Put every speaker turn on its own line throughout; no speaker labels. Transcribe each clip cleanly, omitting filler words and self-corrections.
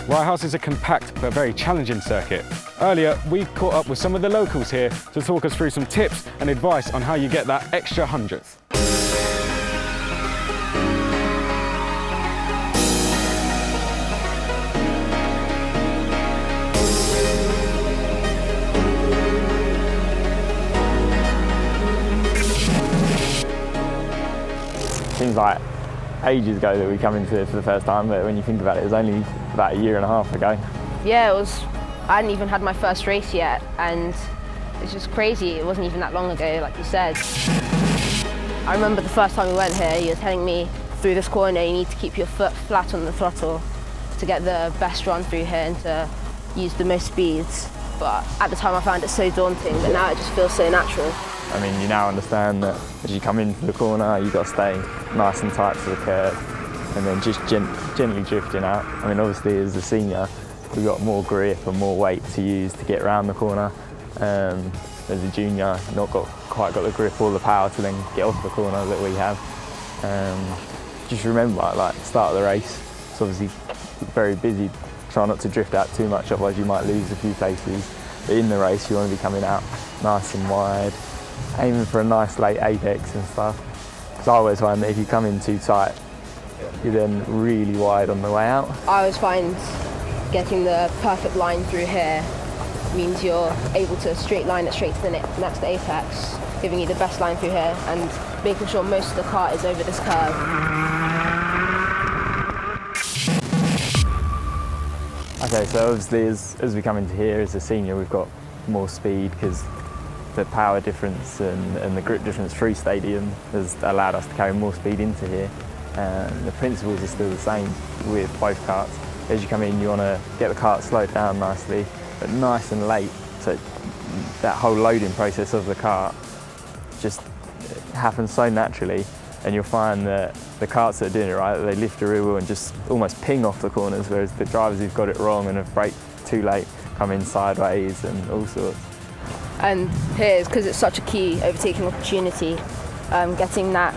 Rye House is a compact but very challenging circuit. Earlier, we caught up with some of the locals here to talk us through some tips and advice on how you get that extra hundredth.
Seems like ages ago that we come into it for the first time, but when you think about it, it was only about a year and a half ago.
Yeah, I hadn't even had my first race yet, and it's just crazy. It wasn't even that long ago, like you said. I remember the first time we went here, you were telling me through this corner you need to keep your foot flat on the throttle to get the best run through here and to use the most speeds. But at the time I found it so daunting, but now it just feels so natural.
I mean, you now understand that as you come into the corner, you've got to stay nice and tight to the curve and then just gently drifting out. I mean, obviously as a senior, we've got more grip and more weight to use to get around the corner. As a junior, not quite got the grip or the power to then get off the corner that we have. Just remember, like, start of the race, it's obviously very busy. Try not to drift out too much, otherwise you might lose a few places. But in the race, you want to be coming out nice and wide, aiming for a nice late apex and stuff. Because I always find that if you come in too tight, you're then really wide on the way out.
I always find getting the perfect line through here means you're able to straight line it straight to the next apex, giving you the best line through here and making sure most of the kart is over this curve.
Okay, so obviously as we come into here as a senior, we've got more speed because the power difference and the grip difference through stadium has allowed us to carry more speed into here. The principles are still the same with both karts. As you come in, you want to get the kart slowed down nicely, but nice and late, so that whole loading process of the kart just happens so naturally, and you'll find that the karts that are doing it right, they lift the rear wheel and just almost ping off the corners, whereas the drivers who've got it wrong and have braked too late come in sideways and all sorts.
And here, because it's such a key overtaking opportunity, getting that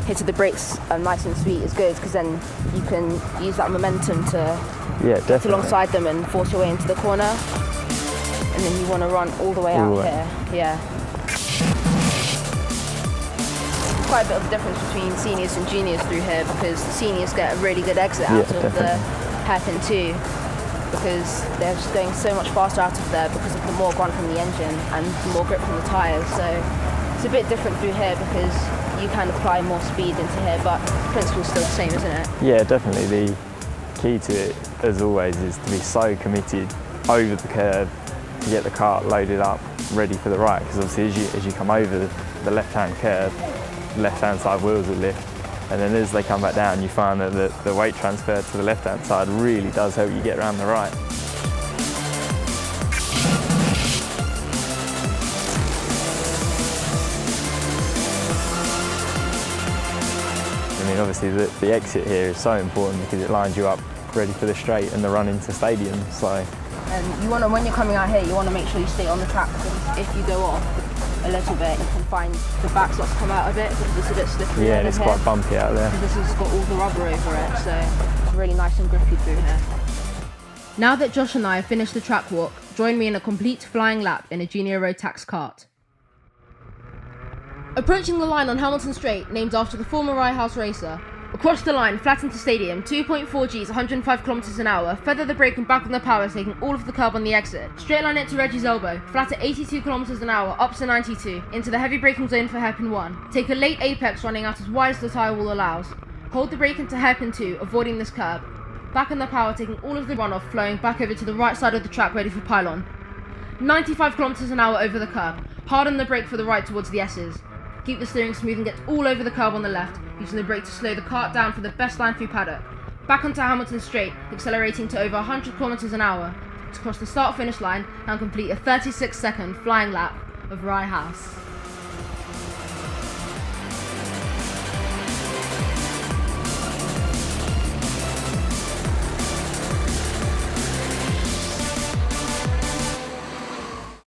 hit of the brakes nice and sweet is good, because then you can use that momentum to get alongside them and force your way into the corner. And then you want to run all the way out here. Yeah. Quite a bit of a difference between seniors and juniors through here, because the seniors get a really good exit out of the hairpin too, because they're just going so much faster out of there because of the more grunt from the engine and the more grip from the tyres. So it's a bit different through here because you can apply more speed into here, but the principle's still the same, isn't it?
Yeah, definitely. The key to it, as always, is to be so committed over the curve to get the kart loaded up, ready for the right, because obviously as you come over the left-hand curve, left-hand side wheels will lift, and then as they come back down, you find that the weight transfer to the left-hand side really does help you get around the right. I mean, obviously the exit here is so important because it lines you up ready for the straight and the run into stadium. So,
and you want to, when you're coming out here, you want to make sure you stay on the track, because if you go off a little bit, you can find the back slots come out a bit because it's a bit slippery.
Yeah, and it's quite bumpy out there.
This has got all the rubber over it, so it's really nice and grippy through here.
Now that Josh and I have finished the track walk, join me in a complete flying lap in a junior Rotax kart. Approaching the line on Hamilton Straight, named after the former Rye House racer. Across the line, flat into stadium, 2.4 Gs, 105 km an hour, feather the brake and back on the power, taking all of the curb on the exit. Straight line it to Reggie's elbow, flat at 82 km an hour, up to 92, into the heavy braking zone for hairpin 1. Take a late apex running out as wide as the tyre wall allows. Hold the brake into hairpin 2, avoiding this curb. Back on the power, taking all of the runoff, flowing back over to the right side of the track, ready for pylon. 95 km an hour over the curb. Hard on the brake for the right towards the S's. Keep the steering smooth and get all over the curb on the left, using the brake to slow the kart down for the best line through Paddock. Back onto Hamilton Straight, accelerating to over 100 km an hour to cross the start-finish line and complete a 36-second flying lap of Rye House.